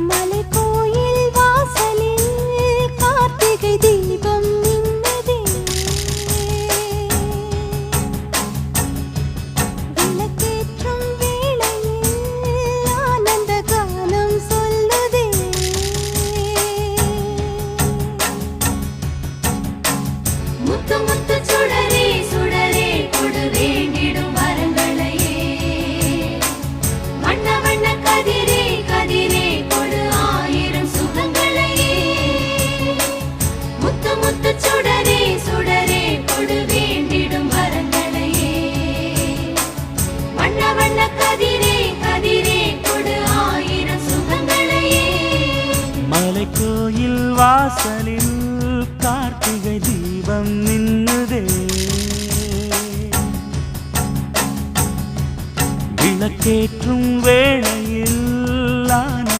மலைக்கோயில் வாசலில் கார்த்திகை தீபம் மின்னுதே. விளக்கேற்றும் வேளையில் ஆனந்த கானம் சொல்லுதே. முத்து முத்து சுடரே சுடரே கொடு வேண்டிடும் வரங்களையே. வண்ண வண்ண கதிரே கதிரே கொடு ஆயிரம் சுகங்களையே. முத்து முத்து சுடரே சுடரே கொடு வேண்டிடும் வரங்களையே. வண்ண வண்ண கதிரே கதிரே கொடு ஆயிரம் சுகங்களையே. மலைக்கோயில் வாசலில் கார்த்திகை தீபம் மின்னுதே. விளக்கேற்றும்